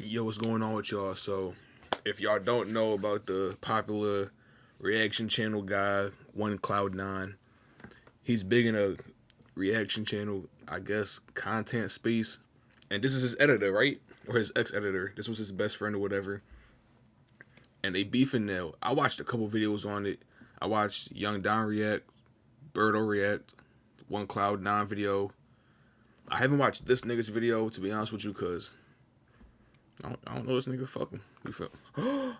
Yo, what's going on with y'all? So, if y'all don't know about the popular reaction channel guy, 1Cloud9, he's big in a reaction channel, I guess, content space. And this is his editor, right? Or his ex-editor. This was his best friend or whatever. And they beefing now. I watched a couple videos on it. I watched Young Don react, Birdo react, 1Cloud9 video. I haven't watched this nigga's video, to be honest with you, because I don't know this nigga. Fuck him. You feel?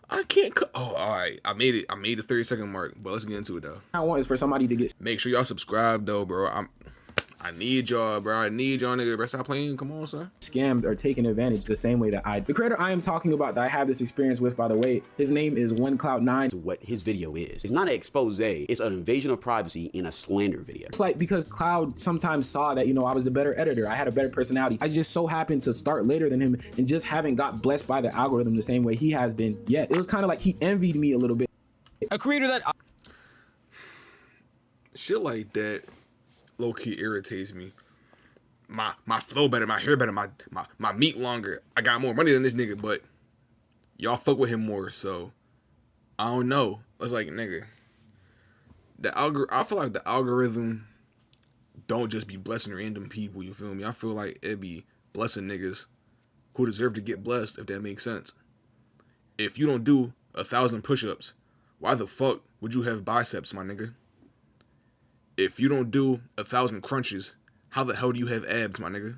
I can't cut. Oh, all right. I made it. I made the 30-second mark. But let's get into it though. I want is for somebody to get. Make sure y'all subscribe though, bro. I need y'all, bro. I need y'all, nigga. Bro, stop playing. Come on, son. Scammed or taken advantage the same way that I. The creator I am talking about that I have this experience with, by the way, his name is 1Cloud9. What his video is. It's not an expose, it's an invasion of privacy in a slander video. It's like because Cloud sometimes saw that, you know, I was the better editor. I had a better personality. I just so happened to start later than him and just haven't got blessed by the algorithm the same way he has been yet. It was kind of like he envied me a little bit. A creator that Shit like that low-key irritates me. My flow better, my hair better, my meat longer. I got more money than this nigga, but y'all fuck with him more, so I don't know. It's like, nigga, I feel like the algorithm don't just be blessing random people, you feel me? I feel like it be blessing niggas who deserve to get blessed, if that makes sense. If you don't do 1,000 push-ups, why the fuck would you have biceps, my nigga? If you don't do 1,000 crunches, how the hell do you have abs, my nigga?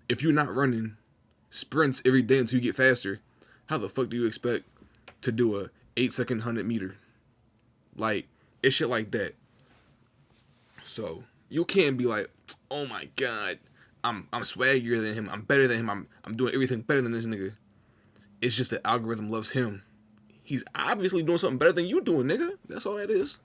If you're not running sprints every day until you get faster, how the fuck do you expect to do a 8-second 100-meter? Like, it's shit like that. So, you can't be like, oh my god, I'm swaggier than him, I'm better than him, I'm doing everything better than this nigga. It's just the algorithm loves him. He's obviously doing something better than you doing, nigga. That's all that is.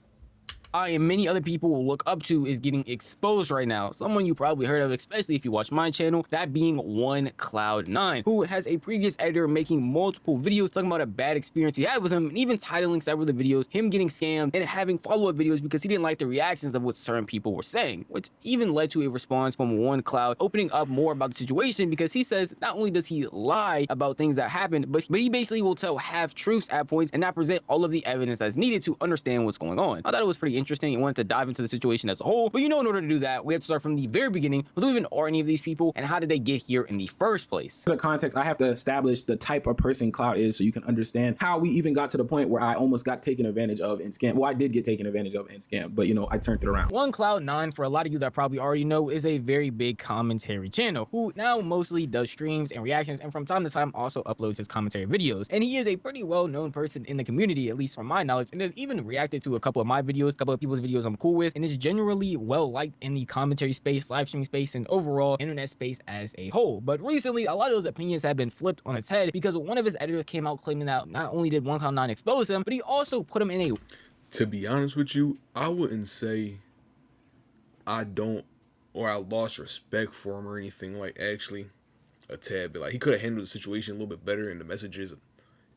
I and many other people will look up to is getting exposed right now. Someone you probably heard of, especially if you watch my channel, that being 1Cloud9, who has a previous editor making multiple videos talking about a bad experience he had with him, and even titling several of the videos him getting scammed and having follow-up videos because he didn't like the reactions of what certain people were saying, which even led to a response from 1Cloud opening up more about the situation, because he says not only does he lie about things that happened, but he basically will tell half-truths at points and not present all of the evidence that's needed to understand what's going on. I thought it was pretty interesting and wanted to dive into the situation as a whole, but you know, in order to do that, we have to start from the very beginning. Who even are any of these people and how did they get here in the first place? For the context, I have to establish the type of person Cloud is so you can understand how we even got to the point where I almost got taken advantage of and scammed. Well, I did get taken advantage of and scammed, but you know, I turned it around. 1Cloud9, for a lot of you that probably already know, is a very big commentary channel who now mostly does streams and reactions, and from time to time also uploads his commentary videos. And he is a pretty well-known person in the community, at least from my knowledge, and has even reacted to a couple of my videos, a couple of people's videos I'm cool with, and is generally well liked in the commentary space, live streaming space, and overall internet space as a whole. But recently, a lot of those opinions have been flipped on its head because one of his editors came out claiming that not only did 1Cloud9 expose him, but he also put him in a... To be honest with you, I wouldn't say I don't or I lost respect for him or anything. Like, actually, a tad bit. Like, he could have handled the situation a little bit better in the messages.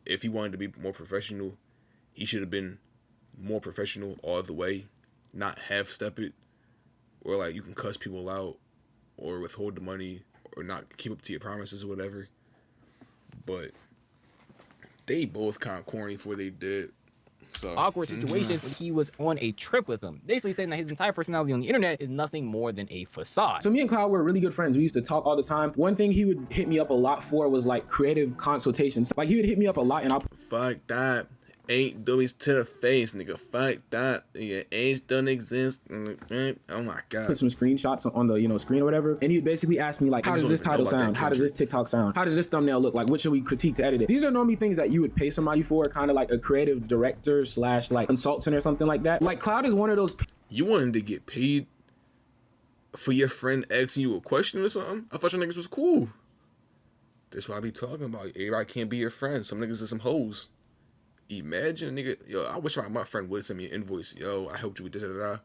If he wanted to be more professional, he should have been more professional all the way, not half-step it, or like you can cuss people out or withhold the money or not keep up to your promises or whatever. But they both kind of corny for what they did. So, awkward situation when he was on a trip with him, basically saying that his entire personality on the internet is nothing more than a facade. So me and Cloud were really good friends. We used to talk all the time. One thing he would hit me up a lot for was like creative consultations. Like he would hit me up a lot and I'll fuck that. Ain't dummies to the face, nigga. Fuck that. Your age doesn't exist. Oh my god. Put some screenshots on the, you know, screen or whatever, and he would basically ask me like, how does this title sound? How does this TikTok sound? How does this thumbnail look like? What should we critique to edit it? These are normally things that you would pay somebody for, kind of like a creative director slash like consultant or something like that. Like Cloud is one of those. You wanted to get paid for your friend asking you a question or something? I thought your niggas was cool. That's what I be talking about. Everybody can't be your friend. Some niggas are some hoes. Imagine, nigga, yo, I wish my friend would send me an invoice. Yo, I helped you with da da da.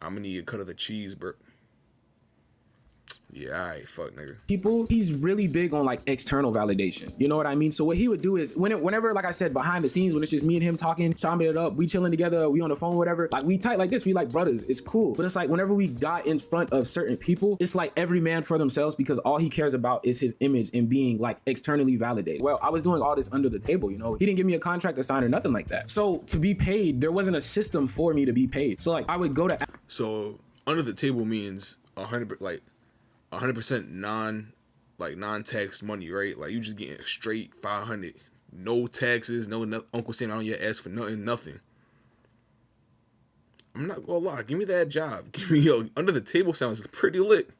I'm gonna need a cut of the cheese, bro. Yeah, alright, fuck nigga. People, he's really big on like external validation. You know what I mean? So what he would do is whenever, like I said, behind the scenes, when it's just me and him talking, chopping it up, we chilling together, we on the phone, whatever, like we tight like this, we like brothers, it's cool. But it's like whenever we got in front of certain people, it's like every man for themselves, because all he cares about is his image and being like externally validated. Well, I was doing all this under the table, you know? He didn't give me a contract to sign or nothing like that. So to be paid, there wasn't a system for me to be paid. So like I would go to... So under the table means 100% non-tax money, right? Like you just getting straight 500, no taxes, no Uncle Sam on your ass for nothing. I'm not gonna lie, give me that job. Give me under the table sounds pretty lit.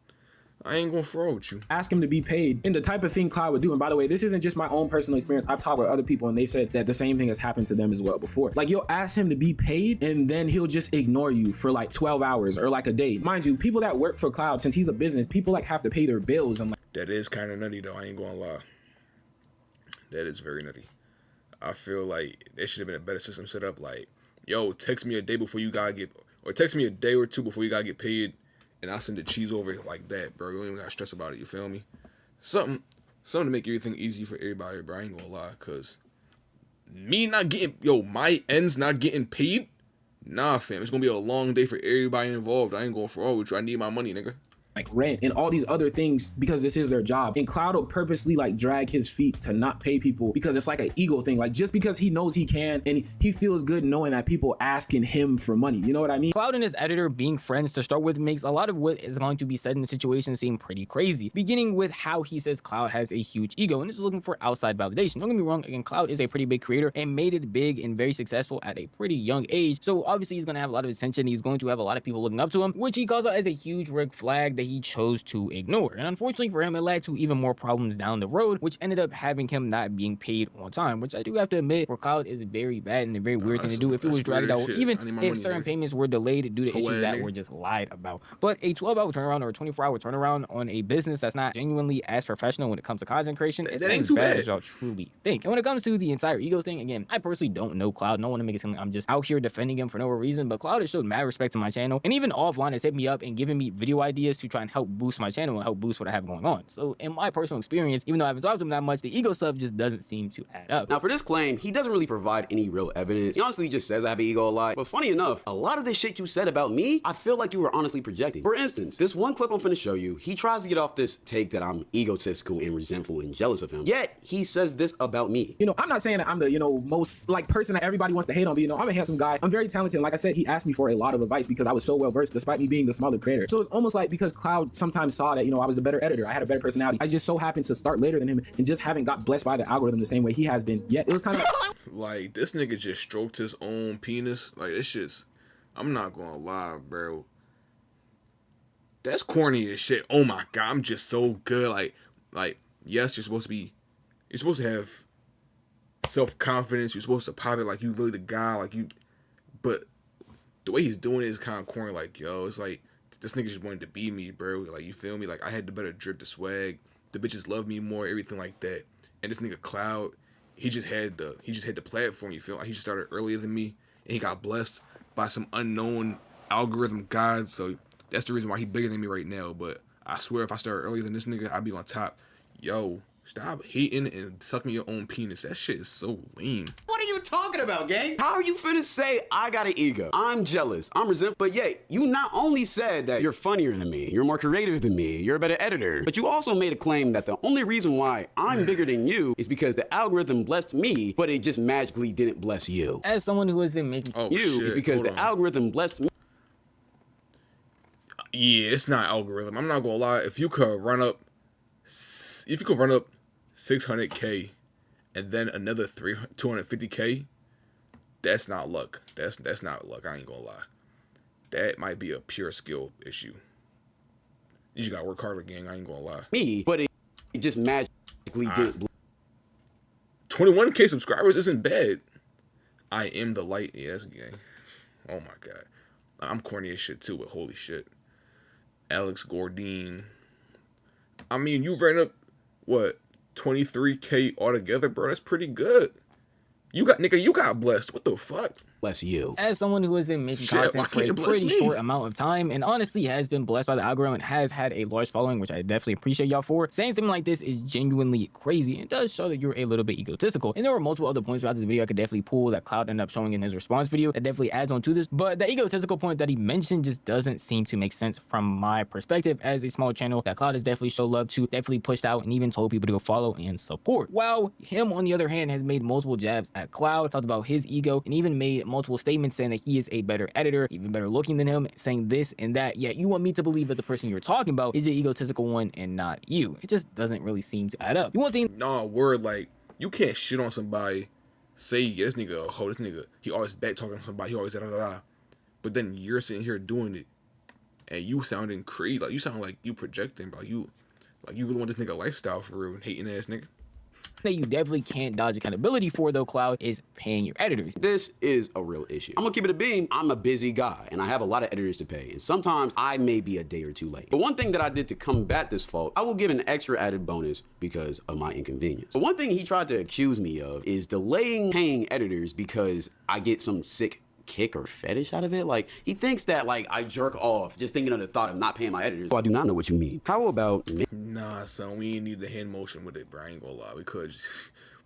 I ain't gonna throw with you. Ask him to be paid, and the type of thing Cloud would do. And by the way, this isn't just my own personal experience. I've talked with other people and they've said that the same thing has happened to them as well before. Like you'll ask him to be paid and then he'll just ignore you for like 12 hours or like a day. Mind you, people that work for Cloud, since he's a business, people like have to pay their bills. And like, that is kind of nutty though, I ain't gonna lie. That is very nutty. I feel like there should have been a better system set up. Like, yo, text me a day before you gotta get, or text me a day or two before you gotta get paid, and I'll send the cheese over like that, bro. You don't even gotta stress about it, you feel me? Something to make everything easy for everybody, bro. I ain't gonna lie, cause me not getting, my ends not getting paid, nah, fam. It's gonna be a long day for everybody involved. I ain't gonna fraud with you. I need my money, nigga. like rent and all these other things because this is their job. And Cloud will purposely like drag his feet to not pay people because it's like an ego thing. Like just because he knows he can and he feels good knowing that people asking him for money. You know what I mean? Cloud and his editor being friends to start with makes a lot of what is going to be said in the situation seem pretty crazy. Beginning with how he says Cloud has a huge ego and is looking for outside validation. Don't get me wrong, again, Cloud is a pretty big creator and made it big and very successful at a pretty young age. So obviously he's going to have a lot of attention. He's going to have a lot of people looking up to him, which he calls out as a huge red flag that he chose to ignore. And unfortunately for him, it led to even more problems down the road, which ended up having him not being paid on time, which I do have to admit for Cloud is very bad and a very weird thing to do if it was dragged out, even if certain payments were delayed due to issues that were just lied about. But a 12-hour turnaround or a 24-hour turnaround on a business that's not genuinely as professional when it comes to content creation, it's as bad as y'all truly think. And when it comes to the entire ego thing, again, I personally don't know Cloud. No one to make it seem like I'm just out here defending him for no reason, but Cloud has showed mad respect to my channel, and even offline has hit me up and given me video ideas to try and help boost my channel and help boost what I have going on. So in my personal experience, even though I haven't talked to him that much, the ego stuff just doesn't seem to add up. Now for this claim, he doesn't really provide any real evidence. He honestly just says I have an ego a lot. But funny enough, a lot of this shit you said about me, I feel like you were honestly projecting. For instance, this one clip I'm finna show you, he tries to get off this take that I'm egotistical and resentful and jealous of him. Yet he says this about me. You know, I'm not saying that I'm the, most like person that everybody wants to hate on, but I'm a handsome guy. I'm very talented. And like I said, he asked me for a lot of advice because I was so well versed despite me being the smaller creator. So it's almost like because Cloud sometimes saw that, I was the better editor. I had a better personality. I just so happened to start later than him and just haven't got blessed by the algorithm the same way he has been. Yet it was kind of like this nigga just stroked his own penis. Like this shit's, I'm not gonna lie, bro. That's corny as shit. Oh my god, I'm just so good. Like yes, you're supposed to have self-confidence. You're supposed to pop it like you really the guy, but the way he's doing it is kind of corny. Like, yo, it's like this nigga just wanted to be me, bro. Like, you feel me? Like, I had the better drip, the swag, the bitches love me more, everything like that. And this nigga Cloud, he just had the platform. You feel like he just started earlier than me, and he got blessed by some unknown algorithm god. So that's the reason why he bigger than me right now. But I swear, if I started earlier than this nigga, I'd be on top. Yo, stop hating and sucking your own penis. That shit is so lame. What are you talking about, gang? How are you finna say I got an ego? I'm jealous, I'm resentful, but yet you not only said that you're funnier than me, you're more creative than me, you're a better editor, but you also made a claim that the only reason why I'm bigger than you is because the algorithm blessed me, but it just magically didn't bless you. As someone who has been making is because the algorithm blessed me. Yeah, it's not algorithm. I'm not gonna lie. If you could run up 600K and then another 250K, that's not luck. That's not luck. I ain't gonna lie. That might be a pure skill issue. You just gotta work harder, gang. I ain't gonna lie. Me, but it just magically didn't. 21K subscribers isn't bad. I am the light. Yeah, that's gang. Oh my god. I'm corny as shit too, but holy shit. Alex Gordine. I mean, you ran up what 23K altogether, bro. That's pretty good. You got blessed. What the fuck? Bless you. As someone who has been making content for a pretty short amount of time and honestly has been blessed by the algorithm and has had a large following, which I definitely appreciate y'all for, saying something like this is genuinely crazy and does show that you're a little bit egotistical. And there were multiple other points throughout this video I could definitely pull that Cloud ended up showing in his response video that definitely adds on to this, but the egotistical point that he mentioned just doesn't seem to make sense from my perspective as a small channel that Cloud has definitely showed love to, definitely pushed out and even told people to go follow and support. While him, on the other hand, has made multiple jabs at Cloud, talked about his ego, and even made multiple statements saying that he is a better editor, even better looking than him, saying this and that, yet you want me to believe that the person you're talking about is the egotistical one and not you. It just doesn't really seem to add up. You want things— No, word, like, you can't shit on somebody, say, yeah, this nigga a hoe, this nigga, he always back talking to somebody, he always da-da-da-da, but then you're sitting here doing it, and you sounding crazy, like, you sound like you projecting, like you really want this nigga lifestyle for real, hating ass nigga. that you definitely can't dodge accountability for, though, Cloud, is paying your editors. This is a real issue. I'm gonna keep it a beam. I'm a busy guy and I have a lot of editors to pay, and sometimes I may be a day or two late. But one thing that I did to combat this fault, I will give an extra added bonus because of my inconvenience. But one thing he tried to accuse me of is delaying paying editors because I get some sick kick or fetish out of it. Like, he thinks that, like, I jerk off just thinking of the thought of not paying my editors. Well, I do not know what you mean. How about me? Nah, son, we ain't need the hand motion with it, bro. I ain't gonna lie.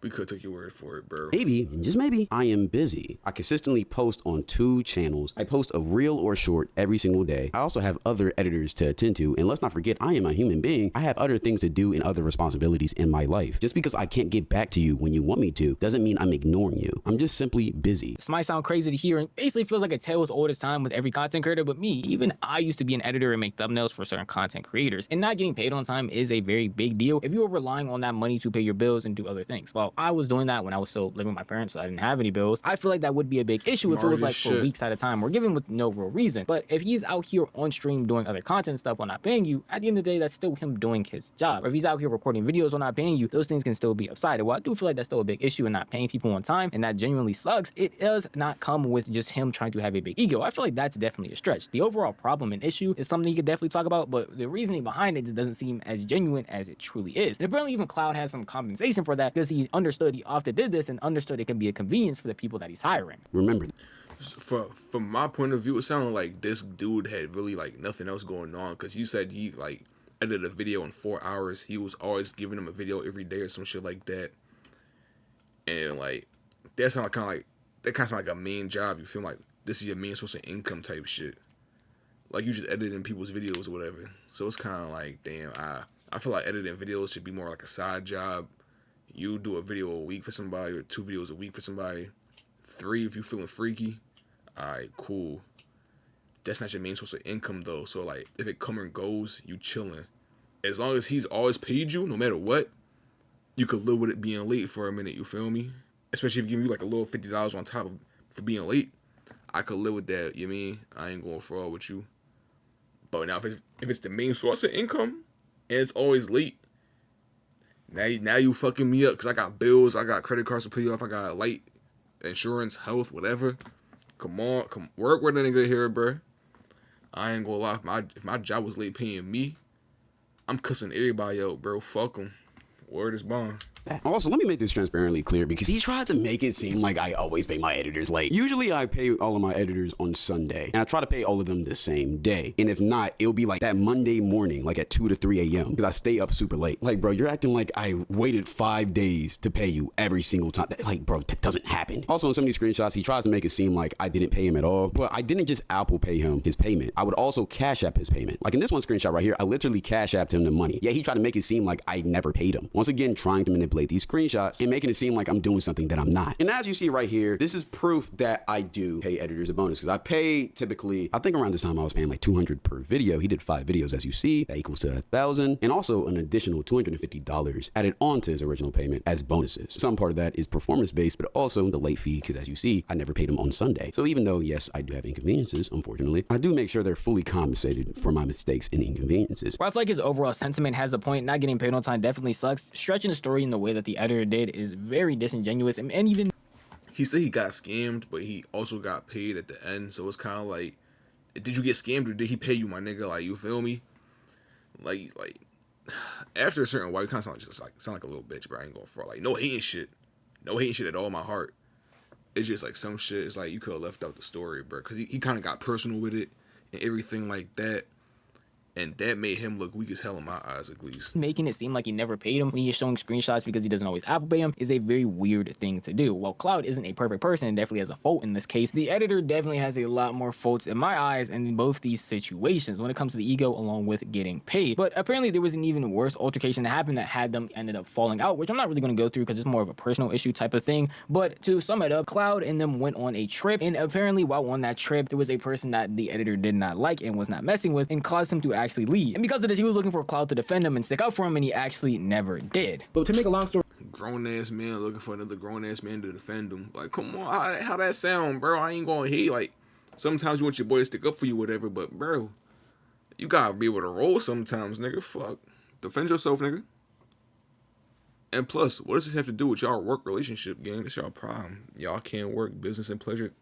We could take your word for it, bro. Maybe, just maybe, I am busy. I consistently post on 2 channels. I post a reel or short every single day. I also have other editors to attend to, and let's not forget, I am a human being. I have other things to do and other responsibilities in my life. Just because I can't get back to you when you want me to doesn't mean I'm ignoring you. I'm just simply busy. This might sound crazy to hear and basically feels like a tale as old as time with every content creator, but me, even I used to be an editor and make thumbnails for certain content creators, and not getting paid on time is a very big deal if you are relying on that money to pay your bills and do other things. Well, I was doing that when I was still living with my parents, so I didn't have any bills. I feel like that would be a big issue if it was like for weeks at a time or given with no real reason. But if he's out here on stream doing other content stuff while not paying you, at the end of the day, that's still him doing his job. Or if he's out here recording videos while not paying you, those things can still be upsided. Well, I do feel like that's still a big issue in not paying people on time, and that genuinely sucks. It does not come with just him trying to have a big ego. I feel like that's definitely a stretch. The overall problem and issue is something you could definitely talk about, but the reasoning behind it just doesn't seem as genuine as it truly is. And apparently even Cloud has some compensation for that because he understood he often did this and understood it can be a convenience for the people that he's hiring. Remember, from my point of view, it sounded like this dude had really like nothing else going on, because you said he like edited a video in 4 hours. He was always giving him a video every day or some shit like that, and like that sound like a main job. You feel like this is your main source of income type shit. Like you just editing people's videos or whatever. So it's kind of like, damn, I feel like editing videos should be more like a side job. You do a video a week for somebody, or 2 videos a week for somebody, 3 if you feeling freaky. Alright, cool. That's not your main source of income though. So like, if it come and goes, you chilling. As long as he's always paid you, no matter what, you could live with it being late for a minute. You feel me? Especially if you give you like a little $50 on top of for being late, I could live with that. You mean? I ain't going fraud with you. But now if it's the main source of income and it's always late, now you fucking me up, because I got bills, I got credit cards to pay off, I got light, insurance, health, whatever. Come work with a nigga here, bro. I ain't gonna lie, if my job was late paying me, I'm cussing everybody out, bro. Fuck them. Word is bond. Also, let me make this transparently clear, because he tried to make it seem like I always pay my editors late. Usually I pay all of my editors on Sunday, and I try to pay all of them the same day. And if not, it'll be like that Monday morning, like at 2 to 3 a.m. because I stay up super late. Like, bro, you're acting like I waited 5 days to pay you every single time. Like, bro, that doesn't happen. Also, in some of these screenshots, he tries to make it seem like I didn't pay him at all, but I didn't just Apple Pay him his payment. I would also Cash App his payment. Like in this one screenshot right here, I literally Cash Apped him the money. Yeah, he tried to make it seem like I never paid him. Once again, trying to manipulate these screenshots and making it seem like I'm doing something that I'm not. And as you see right here, this is proof that I do pay editors a bonus, because I pay typically, I think around this time I was paying like $200 per video. He did 5 videos, as you see. That equals to $1,000, and also an additional $250 added on to his original payment as bonuses. Some part of that is performance based, but also the late fee, because as you see, I never paid him on Sunday. So even though, yes, I do have inconveniences, unfortunately, I do make sure they're fully compensated for my mistakes and inconveniences. Well, I feel like his overall sentiment has a point. Not getting paid on time definitely sucks. Stretching the story in the way that the editor did is very disingenuous, and even he said he got scammed, but he also got paid at the end. So it's kind of like, did you get scammed or did he pay you, my nigga? Like, you feel me? Like after a certain while, you kind of sound like a little bitch, bro. I ain't going for like no hating shit at all in my heart. it's just like some shit. It's like you could have left out the story, bro, because he kind of got personal with it and everything like that. And that made him look weak as hell in my eyes, at least. Making it seem like he never paid him when he is showing screenshots because he doesn't always Apple Pay him is a very weird thing to do. While Cloud isn't a perfect person and definitely has a fault in this case, the editor definitely has a lot more faults in my eyes in both these situations when it comes to the ego along with getting paid. But apparently there was an even worse altercation that happened that had them ended up falling out, which I'm not really going to go through because it's more of a personal issue type of thing. But to sum it up, Cloud and them went on a trip, and apparently while on that trip, there was a person that the editor did not like and was not messing with and caused him to actually leave. And because of this, he was looking for Cloud to defend him and stick up for him, and he actually never did. But to make a long story, Grown ass man looking for another grown ass man to defend him. Like, come on, how that sound, bro? I ain't gonna hate. Like, sometimes you want your boy to stick up for you, whatever. But bro, you gotta be able to roll sometimes, nigga. Fuck, defend yourself, nigga. And plus, what does this have to do with y'all work relationship, gang? It's y'all problem. Y'all can't work business and pleasure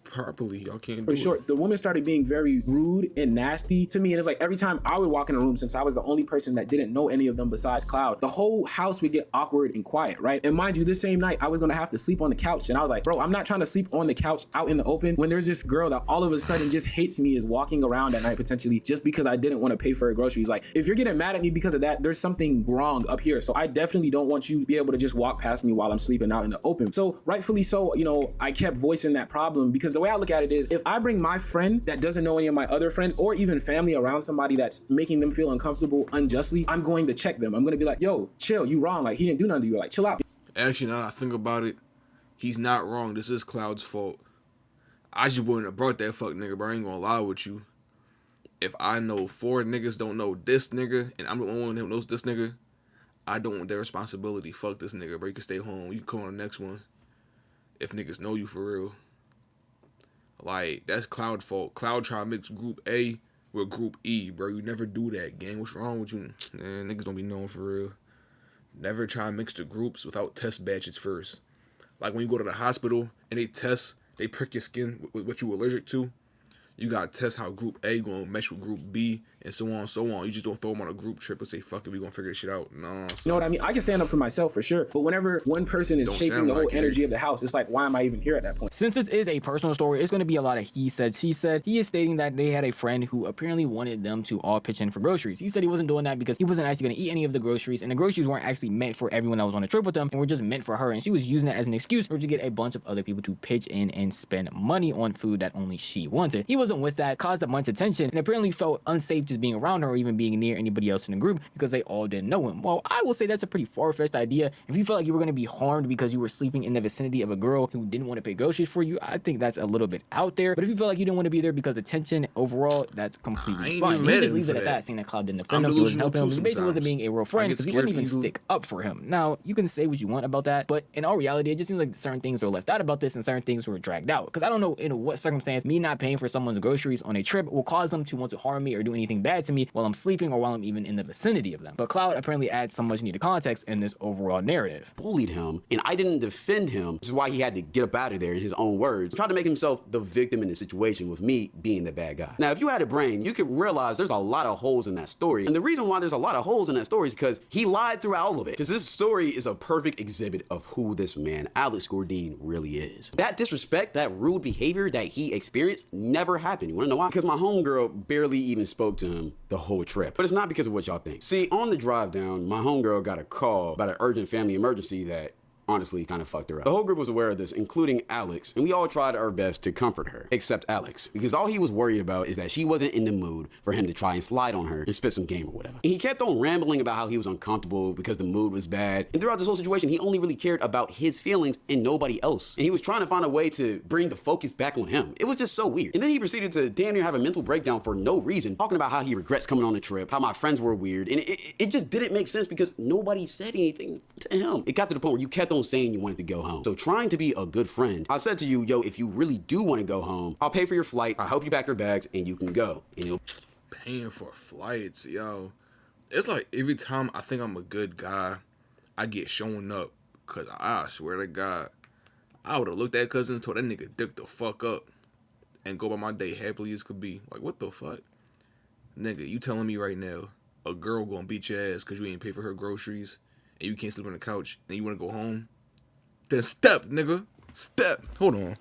properly. Y'all can't do for short, it. the woman started being very rude and nasty to me, and it's like every time I would walk in a room, since I was the only person that didn't know any of them besides Cloud, the whole house would get awkward and quiet, right? And mind you, this same night I was gonna have to sleep on the couch, and I was like, bro, I'm not trying to sleep on the couch out in the open when there's this girl that all of a sudden just hates me, is walking around at night potentially just because I didn't want to pay for her groceries. Like, if you're getting mad at me because of that, there's something wrong up here. So I definitely don't want you to be able to just walk past me while I'm sleeping out in the open. So rightfully so, you know, I kept voicing that problem, because the way I look at it is, if I bring my friend that doesn't know any of my other friends or even family around somebody that's making them feel uncomfortable unjustly, I'm going to check them. I'm going to be like, yo, chill, you wrong. Like, he didn't do nothing to you. Like, chill out. Actually, now that I think about it, he's not wrong. This is Cloud's fault. I just wouldn't have brought that fuck nigga, bro. I ain't gonna lie with you. If I know 4 niggas don't know this nigga, and I'm the only one who knows this nigga, I don't want their responsibility. Fuck this nigga, bro. You can stay home. You can come on the next one. If niggas know you for real. Like, that's Cloud's fault. Cloud try to mix Group A with Group E, bro. You never do that, gang. What's wrong with you? Man, niggas don't be known for real. Never try to mix the groups without test badges first. Like, when you go to the hospital and they test, they prick your skin with what you allergic to. You gotta test how Group A gonna mesh with Group B, and so on and so on. You just don't throw them on a group trip and say, fuck it, we gonna figure this shit out. No. You know what I mean? I can stand up for myself for sure. But whenever one person is shaping the whole energy of the house, it's like, why am I even here at that point? Since this is a personal story, it's going to be a lot of he said, she said. He is stating that they had a friend who apparently wanted them to all pitch in for groceries. He said he wasn't doing that because he wasn't actually going to eat any of the groceries, and the groceries weren't actually meant for everyone that was on a trip with them, and were just meant for her, and she was using it as an excuse for her to get a bunch of other people to pitch in and spend money on food that only she wanted. He wasn't with that, caused a bunch of tension, and apparently felt unsafe just being around her or even being near anybody else in the group because they all didn't know him. Well, I will say that's a pretty far-fetched idea. If you felt like you were going to be harmed because you were sleeping in the vicinity of a girl who didn't want to pay groceries for you, I think that's a little bit out there. But if you feel like you didn't want to be there because of tension overall, that's completely fine. He just leaves it at that, saying that Cloud didn't defend him, he wasn't helping him, he basically wasn't being a real friend because he wouldn't even stick up for him. Now, you can say what you want about that, but in all reality, it just seems like certain things were left out about this and certain things were dragged out. Because I don't know in what circumstance me not paying for someone's groceries on a trip will cause them to want to harm me or do anything bad to me while I'm sleeping or while I'm even in the vicinity of them. But Cloud apparently adds some much needed context in this overall narrative. Bullied him, and I didn't defend him, which is why he had to get up out of there in his own words. Tried to make himself the victim in the situation with me being the bad guy. Now, if you had a brain, you could realize there's a lot of holes in that story. And the reason why there's a lot of holes in that story is because he lied throughout all of it. Because this story is a perfect exhibit of who this man, Alex Gordine, really is. That disrespect, that rude behavior that he experienced never happened. You wanna know why? Because my homegirl barely even spoke to him the whole trip. But it's not because of what y'all think. See, on the drive down, my homegirl got a call about an urgent family emergency that honestly kind of fucked her up. The whole group was aware of this, including Alex, and we all tried our best to comfort her, except Alex, because all he was worried about is that she wasn't in the mood for him to try and slide on her and spit some game or whatever. And he kept on rambling about how he was uncomfortable because the mood was bad. And throughout this whole situation, he only really cared about his feelings and nobody else. And he was trying to find a way to bring the focus back on him. It was just so weird. And then he proceeded to damn near have a mental breakdown for no reason, talking about how he regrets coming on the trip, how my friends were weird. And it just didn't make sense because nobody said anything to him. It got to the point where you kept on saying you wanted to go home. So trying to be a good friend, I said to you, yo, if you really do want to go home, I'll pay for your flight, I'll help you pack your bags, and you can go. And it'll... Paying for flights, yo. It's like every time I think I'm a good guy, I get shown up. Cause I swear to God, I would have looked at cousin and told that nigga dick the fuck up and go by my day happily as could be. Like, what the fuck? Nigga, you telling me right now a girl gonna beat your ass cause you ain't pay for her groceries and you can't sleep on the couch and you wanna go home? Then step, nigga. Step. Hold on.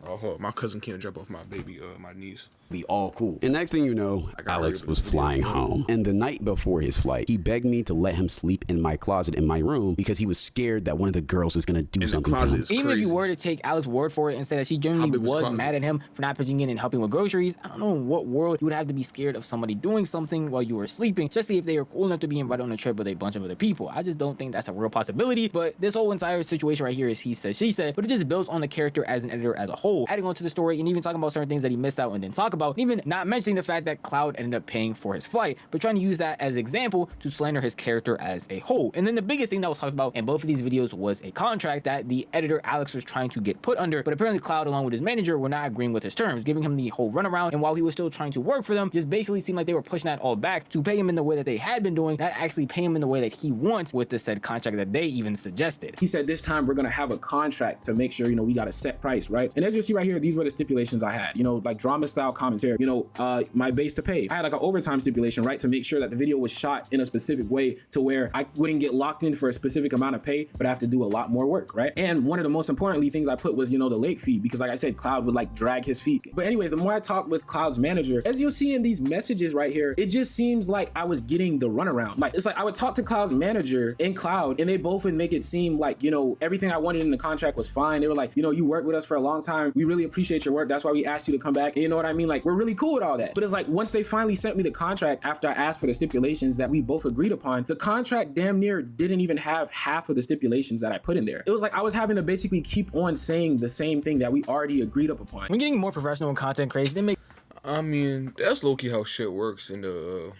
Oh, hold on. My cousin can't drop off my baby, my niece. Be all cool. And next thing you know, Alex was flying home. And the night before his flight, he begged me to let him sleep in my closet in my room because he was scared that one of the girls is gonna do something to him. Even if you were to take Alex's word for it and say that she genuinely was mad at him for not pitching in and helping with groceries, I don't know in what world you would have to be scared of somebody doing something while you were sleeping, especially if they were cool enough to be invited on a trip with a bunch of other people. I just don't think that's a real possibility. But this whole entire situation right here is he said, she said, but it just builds on the character as an editor as a whole, adding on to the story and even talking about certain things that he missed out and didn't talk about, even not mentioning the fact that Cloud ended up paying for his flight, but trying to use that as an example to slander his character as a whole. And then the biggest thing that was talked about in both of these videos was a contract that the editor Alex was trying to get put under, but apparently Cloud along with his manager were not agreeing with his terms, giving him the whole runaround, and while he was still trying to work for them, just basically seemed like they were pushing that all back to pay him in the way that they had been doing, not actually pay him in the way that he wants with the said contract that they even suggested. He said this time we're gonna have a contract to make sure, you know, we got a set price, right? And as you see right here, these were the stipulations I had, you know, like drama style commentary, you know, my base to pay. I had like an overtime stipulation, right, to make sure that the video was shot in a specific way to where I wouldn't get locked in for a specific amount of pay, but I have to do a lot more work, right? And one of the most importantly things I put was, you know, the late fee, because like I said, Cloud would like drag his feet. But anyways, the more I talked with Cloud's manager, as you'll see in these messages right here, it just seems like I was getting the runaround. Like, it's like I would talk to Cloud's manager and Cloud, and they both would make it seem like, you know, everything I wanted in the contract was fine. They were like, you know, you worked with us for a long time. We really appreciate your work. That's why we asked you to come back. And you know what I mean? Like, we're really cool with all that. But it's like, once they finally sent me the contract after I asked for the stipulations that we both agreed upon, the contract damn near didn't even have half of the stipulations that I put in there. It was like I was having to basically keep on saying the same thing that we already agreed upon. When getting more professional and content creators, they make... I mean, that's low-key how shit works in the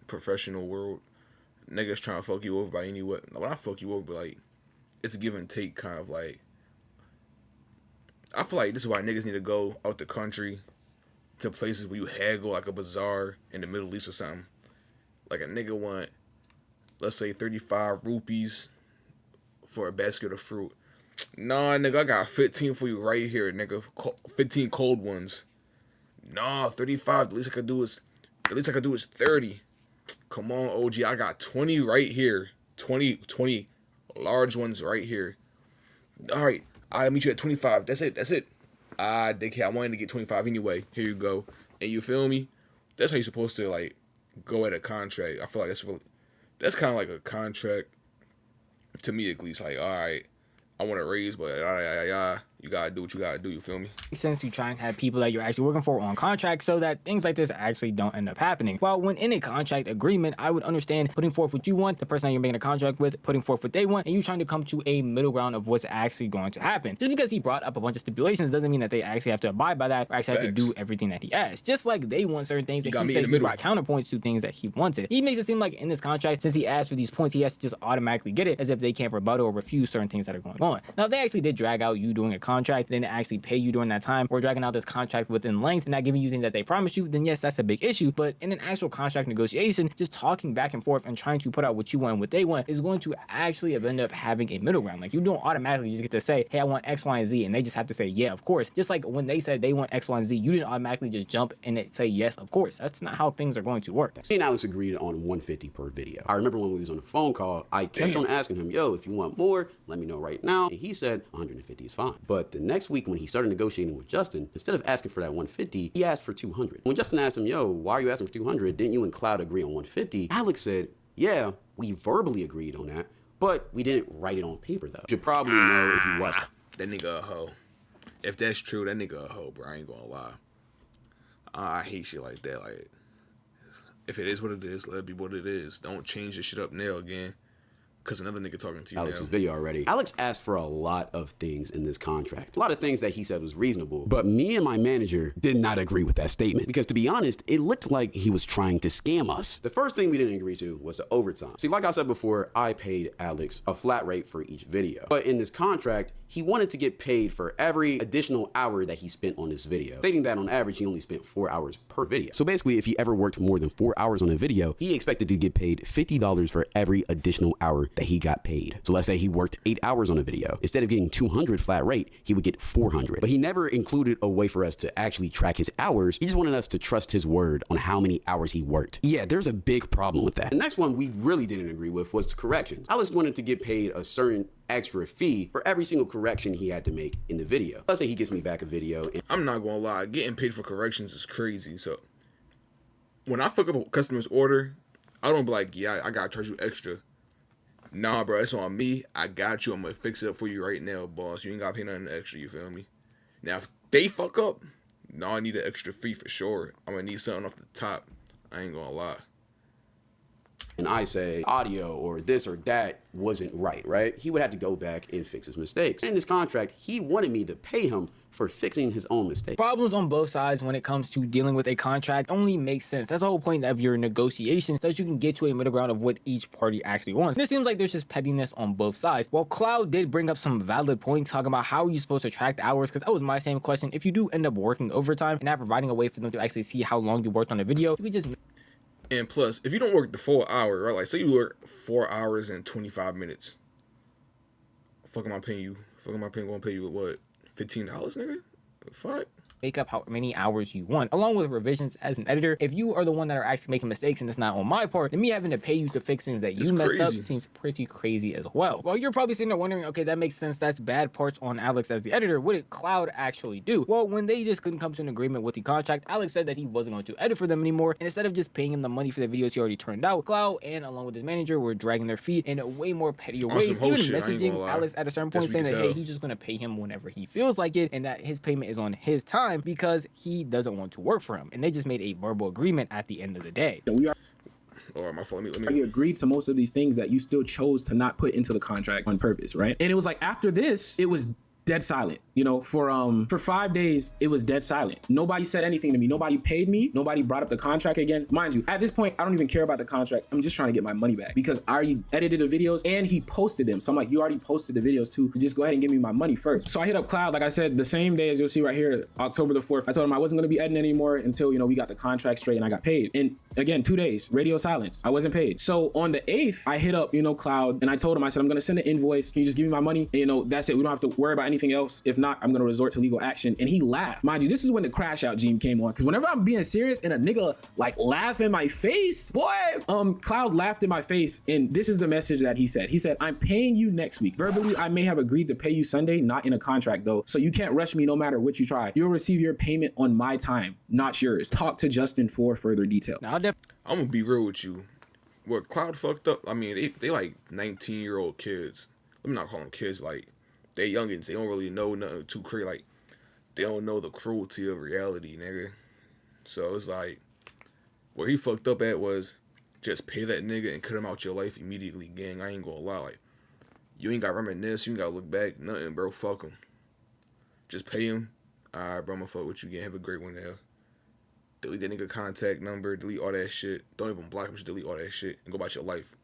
professional world. Niggas trying to fuck you over by any way. When I fuck you over, but like, it's a give and take kind of like. I feel like this is why niggas need to go out the country to places where you haggle, like a bazaar in the Middle East or something. Like a nigga want, let's say 35 rupees for a basket of fruit. Nah, nigga, I got 15 for you right here, nigga. 15 cold ones. Nah, 35. The least I could do is 30. Come on, OG. I got 20 right here. 20 large ones right here. All right, I'll meet you at 25. That's it. Dickhead, I wanted to get 25 anyway. Here you go. And you feel me? That's how you're supposed to, like, go at a contract. I feel like that's kind of like a contract to me, at least. Like, all right, I want to raise, but you gotta do what you gotta do. You feel me? Makes sense to try and have people that you're actually working for on contract so that things like this actually don't end up happening. While when in a contract agreement, I would understand putting forth what you want, the person that you're making a contract with putting forth what they want, and you trying to come to a middle ground of what's actually going to happen. Just because he brought up a bunch of stipulations doesn't mean that they actually have to abide by that or actually have to do everything that he asked. Just like they want certain things, and he said he brought counterpoints to things that he wanted. He makes it seem like in this contract, since he asked for these points, he has to just automatically get it, as if they can't rebuttal or refuse certain things that are going on. Now, if they actually did drag out you doing a contract, then actually pay you during that time, or dragging out this contract within length and not giving you things that they promised you, then yes, that's a big issue. But in an actual contract negotiation, just talking back and forth and trying to put out what you want and what they want is going to actually end up having a middle ground. Like, you don't automatically just get to say, hey, I want X, Y, and Z, and they just have to say, yeah, of course. Just like when they said they want X, Y, and Z, you didn't automatically just jump and say, yes, of course. That's not how things are going to work. Me and Alex agreed on $150 per video. I remember when we was on the phone call, I kept on asking him, yo, if you want more, let me know right now. And he said 150 is fine. But the next week when he started negotiating with Justin, instead of asking for that 150, he asked for 200. When Justin asked him, yo, why are you asking for 200? Didn't you and Cloud agree on 150? Alex said, yeah, we verbally agreed on that, but we didn't write it on paper though. You should probably know if you watched. That nigga a hoe. If that's true, that nigga a hoe, bro. I ain't gonna lie. I hate shit like that. Like, if it is what it is, let it be what it is. Don't change this shit up now again. Because another nigga talking to you Alex's now. video already. Alex asked for a lot of things in this contract. A lot of things that he said was reasonable. But me and my manager did not agree with that statement. Because to be honest, it looked like he was trying to scam us. The first thing we didn't agree to was the overtime. See, like I said before, I paid Alex a flat rate for each video. But in this contract, he wanted to get paid for every additional hour that he spent on this video, stating that on average, he only spent 4 hours per video. So basically, if he ever worked more than 4 hours on a video, he expected to get paid $50 for every additional hour that he got paid. So let's say he worked 8 hours on a video. Instead of getting 200 flat rate, he would get 400. But he never included a way for us to actually track his hours. He just wanted us to trust his word on how many hours he worked. Yeah, there's a big problem with that. The next one we really didn't agree with was corrections. Alex wanted to get paid a certain extra fee for every single correction he had to make in the video. Let's say he gets me back a video. I'm not gonna lie, getting paid for corrections is crazy. So when I fuck up a customer's order, I don't be like, yeah, I gotta charge you extra. Nah, bro, it's on me. I got you. I'm gonna fix it up for you right now, boss. You ain't gotta pay nothing extra, you feel me? Now, if they fuck up, no, I need an extra fee for sure. I'm gonna need something off the top. I ain't gonna lie. And I say audio or this or that wasn't right? He would have to go back and fix his mistakes. In this contract, he wanted me to pay him for fixing his own mistakes. Problems on both sides when it comes to dealing with a contract only makes sense. That's the whole point of your negotiation, so that you can get to a middle ground of what each party actually wants. And it seems like there's just pettiness on both sides. While Cloud did bring up some valid points talking about how you're supposed to track the hours, because that was my same question. If you do end up working overtime and not providing a way for them to actually see how long you worked on a video, you could just... And plus, if you don't work the full hour, right? Like, say you work 4 hours and 25 minutes. Fuck am I paying you? Fuck am I gonna pay you what? $15, nigga? The fuck? Make up how many hours you want, along with revisions as an editor. If you are the one that are actually making mistakes and it's not on my part, then me having to pay you to fix things that you messed up seems pretty crazy as well. Well, you're probably sitting there wondering, okay, that makes sense. That's bad parts on Alex as the editor. What did Cloud actually do? Well, when they just couldn't come to an agreement with the contract, Alex said that he wasn't going to edit for them anymore. And instead of just paying him the money for the videos he already turned out, Cloud and along with his manager were dragging their feet in a way more pettier ways, even messaging Alex at a certain point saying that, hey, he's just going to pay him whenever he feels like it and that his payment is on his time because he doesn't want to work for him, and they just made a verbal agreement at the end of the day. So we are. Oh, my fault. Let me. You agreed to most of these things that you still chose to not put into the contract on purpose, right? And it was like after this, it was dead silent. You know, for 5 days, it was dead silent. Nobody said anything to me. Nobody paid me. Nobody brought up the contract again. Mind you, at this point, I don't even care about the contract. I'm just trying to get my money back because I already edited the videos and he posted them. So I'm like, you already posted the videos too. Just go ahead and give me my money first. So I hit up Cloud, like I said, the same day as you'll see right here, October the 4th. I told him I wasn't going to be editing anymore until, you know, we got the contract straight and I got paid. And again, 2 days, radio silence. I wasn't paid. So on the 8th, I hit up, you know, Cloud and I told him, I said, I'm going to send an invoice. Can you just give me my money? And, you know, that's it. We don't have to worry about anything else. If not, I'm going to resort to legal action. And he laughed. Mind you, this is when the crash out gene came on. Because whenever I'm being serious and a nigga like laugh in my face, boy, Cloud laughed in my face. And this is the message that he said. He said, I'm paying you next week. Verbally, I may have agreed to pay you Sunday, not in a contract though. So you can't rush me no matter what you try. You'll receive your payment on my time, not yours. Talk to Justin for further detail. Now, I'm gonna be real with you. What Cloud fucked up, I mean, they like 19-year-old kids. Let me not call them kids, like, they youngins. They don't really know nothing too crazy. Like, they don't know the cruelty of reality, nigga. So it's like, where he fucked up at was just pay that nigga and cut him out your life immediately, gang. I ain't gonna lie. Like, you ain't gotta reminisce. You ain't gotta look back. Nothing, bro. Fuck him. Just pay him. Alright, bro, I'm gonna fuck with you again. Have a great one now. Delete that nigga contact number. Delete all that shit. Don't even block him. Just delete all that shit and go about your life.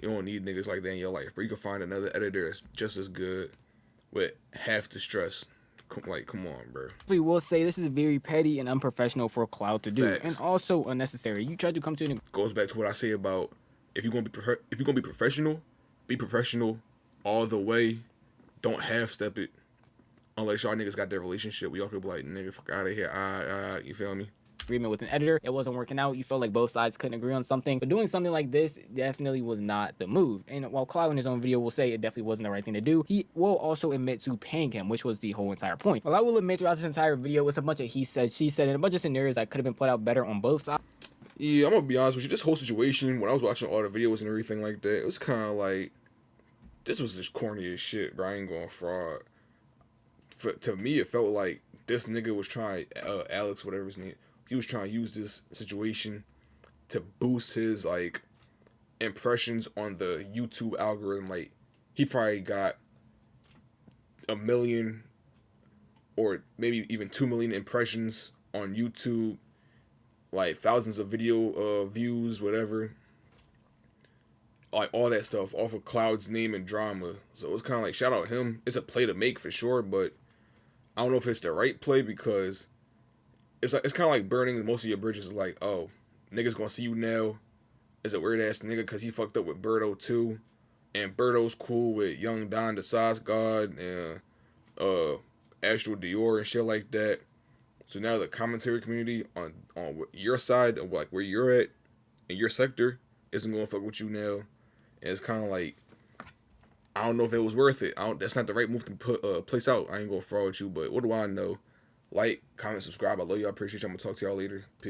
You don't need niggas like that in your life, bro. You can find another editor that's just as good with half the stress. Like, come on, bro. We will say this is very petty and unprofessional for Cloud to do, Facts. and also unnecessary. You tried to come to an goes back to what I say about if you're gonna be professional, be professional all the way. Don't half step it. Unless y'all niggas got their relationship, we all could be like, nigga, fuck out of here. You feel me? agreement with an editor. It wasn't working out. You felt like both sides couldn't agree on something. But doing something like this definitely was not the move. And while Cloud in his own video will say it definitely wasn't the right thing to do, he will also admit to paying him, which was the whole entire point. Well, I will admit throughout this entire video, it's a bunch of he said, she said, and a bunch of scenarios that could have been put out better on both sides. Yeah, I'm gonna be honest with you. This whole situation, when I was watching all the videos and everything like that, it was kind of like, this was just corny as shit, bro. I ain't going fraud. To me, it felt like this nigga was trying, Alex, whatever his name, he was trying to use this situation to boost his, like, impressions on the YouTube algorithm. Like, he probably got 1 million or maybe even 2 million impressions on YouTube, like thousands of video views, whatever, like all that stuff off of Cloud's name and drama. So it's kind of like, shout out him. It's a play to make for sure, but I don't know if it's the right play, because it's like, it's kind of like burning most of your bridges. Like, oh, niggas gonna see you now as a weird ass nigga because he fucked up with Birdo too. and Birdo's cool with Young Don the Sauce God and Astro Dior and shit like that. So now the commentary community on your side of like where you're at in your sector isn't gonna fuck with you now. And it's kind of like, I don't know if it was worth it. That's not the right move to put place out. I ain't gonna fraud you, but what do I know? Like, comment, subscribe. I love y'all. Appreciate y'all. I'm gonna talk to y'all later. Peace.